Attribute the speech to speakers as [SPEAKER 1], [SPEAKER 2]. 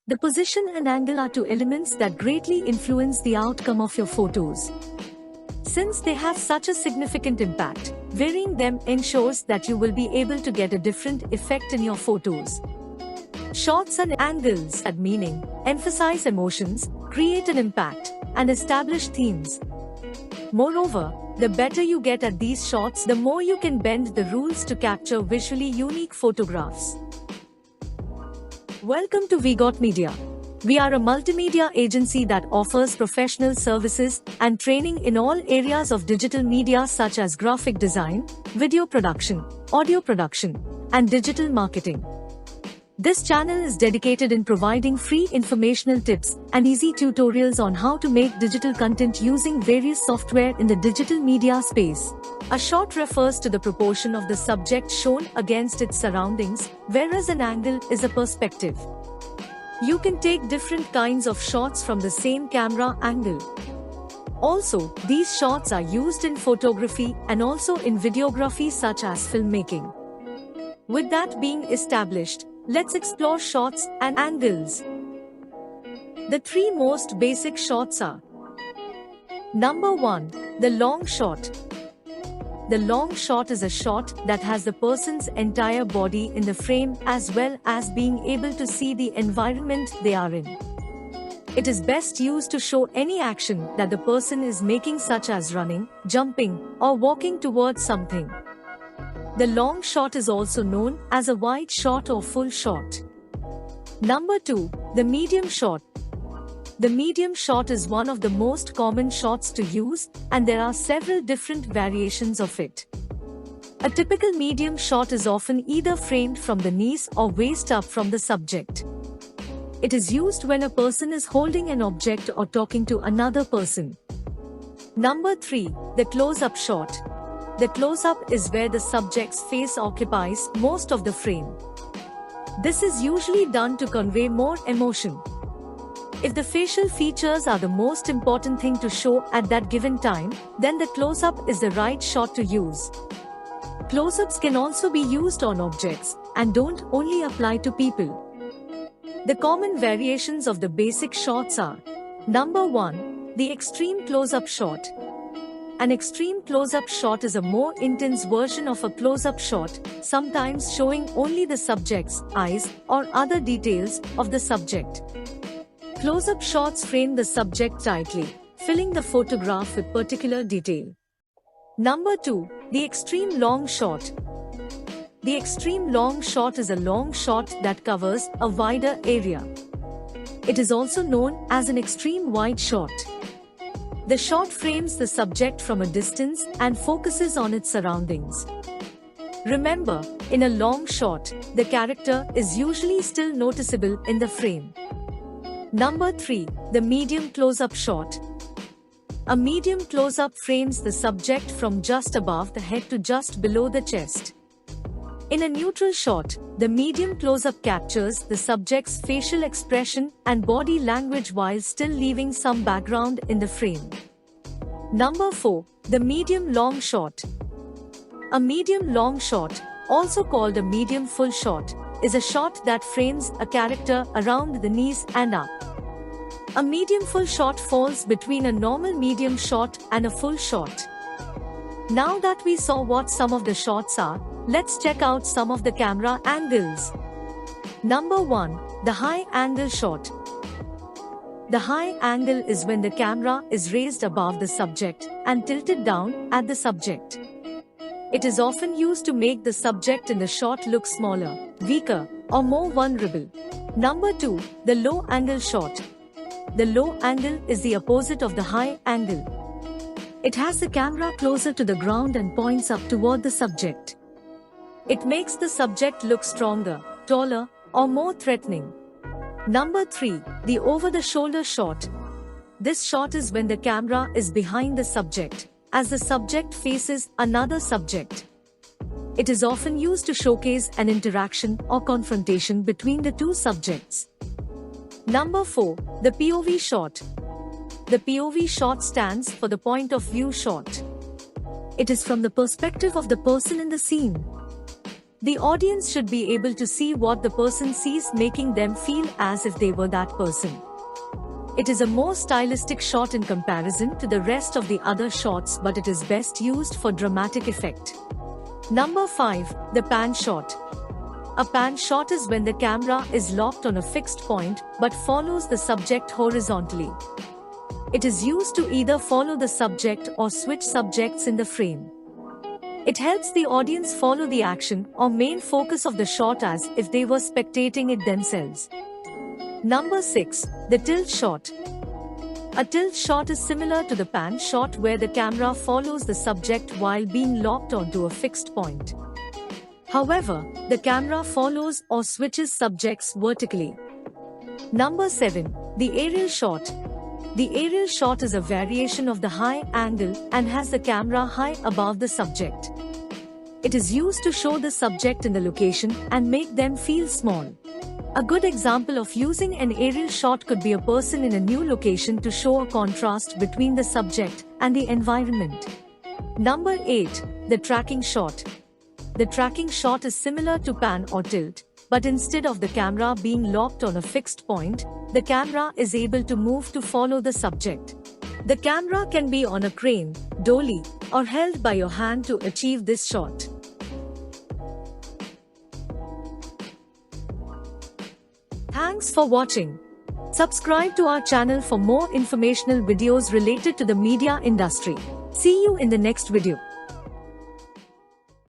[SPEAKER 1] The position and angle are two elements that greatly influence the outcome of your photos. Since they have such a significant impact, varying them ensures that you will be able to get a different effect in your photos. Shots and angles add meaning, emphasize emotions, create an impact, and establish themes. Moreover, the better you get at these shots, the more you can bend the rules to capture visually unique photographs. Welcome to WeGotMedia. We are a multimedia agency that offers professional services and training in all areas of digital media such as graphic design, video production, audio production, and digital marketing. This channel is dedicated in providing free informational tips and easy tutorials on how to make digital content using various software in the digital media space. A shot refers to the proportion of the subject shown against its surroundings, whereas an angle is a perspective. You can take different kinds of shots from the same camera angle. Also, these shots are used in photography and also in videography such as filmmaking. With that being established, let's explore shots and angles. The three most basic shots are: Number 1. The long shot. The long shot is a shot that has the person's entire body in the frame as well as being able to see the environment they are in. It is best used to show any action that the person is making, such as running, jumping, or walking towards something. The long shot is also known as a wide shot or full shot. Number 2. The medium shot. The medium shot is one of the most common shots to use, and there are several different variations of it. A typical medium shot is often either framed from the knees or waist up from the subject. It is used when a person is holding an object or talking to another person. Number 3. The close-up shot. The close-up is where the subject's face occupies most of the frame. This is usually done to convey more emotion. If the facial features are the most important thing to show at that given time, then the close-up is the right shot to use. Close-ups can also be used on objects and don't only apply to people. The common variations of the basic shots are: Number 1. The extreme close-up shot. An extreme close-up shot is a more intense version of a close-up shot, sometimes showing only the subject's eyes or other details of the subject. Close-up shots frame the subject tightly, filling the photograph with particular detail. Number 2. The extreme long shot. The extreme long shot is a long shot that covers a wider area. It is also known as an extreme wide shot. The shot frames the subject from a distance and focuses on its surroundings. Remember, in a long shot, the character is usually still noticeable in the frame. Number 3. The medium close-up shot. A medium close-up frames the subject from just above the head to just below the chest. In a neutral shot, the medium close-up captures the subject's facial expression and body language while still leaving some background in the frame. Number 4. The medium long shot. A medium long shot, also called a medium full shot, is a shot that frames a character around the knees and up. A medium full shot falls between a normal medium shot and a full shot. Now that we saw what some of the shots are, let's check out some of the camera angles. Number 1. The high angle shot. The high angle is when the camera is raised above the subject and tilted down at the subject. It is often used to make the subject in the shot look smaller, weaker, or more vulnerable. Number 2. The low angle shot. The low angle is the opposite of the high angle. It has the camera closer to the ground and points up toward the subject. It makes the subject look stronger, taller, or more threatening. Number 3. The over-the-shoulder shot. This shot is when the camera is behind the subject, as the subject faces another subject. It is often used to showcase an interaction or confrontation between the two subjects. Number 4. The POV shot. The POV shot stands for the point of view shot. It is from the perspective of the person in the scene. The audience should be able to see what the person sees, making them feel as if they were that person. It is a more stylistic shot in comparison to the rest of the other shots, but it is best used for dramatic effect. Number 5. The pan shot. A pan shot is when the camera is locked on a fixed point but follows the subject horizontally. It is used to either follow the subject or switch subjects in the frame. It helps the audience follow the action or main focus of the shot as if they were spectating it themselves. Number 6. The tilt shot. A tilt shot is similar to the pan shot where the camera follows the subject while being locked onto a fixed point. However, the camera follows or switches subjects vertically. Number 7. The aerial shot. The aerial shot is a variation of the high angle and has the camera high above the subject. It is used to show the subject in the location and make them feel small. A good example of using an aerial shot could be a person in a new location to show a contrast between the subject and the environment. Number 8. The tracking shot. The tracking shot is similar to pan or tilt, but instead of the camera being locked on a fixed point, the camera is able to move to follow the subject. The camera can be on a crane, dolly, or held by your hand to achieve this shot. Thanks for watching. Subscribe to our channel for more informational videos related to the media industry. See you in the next video.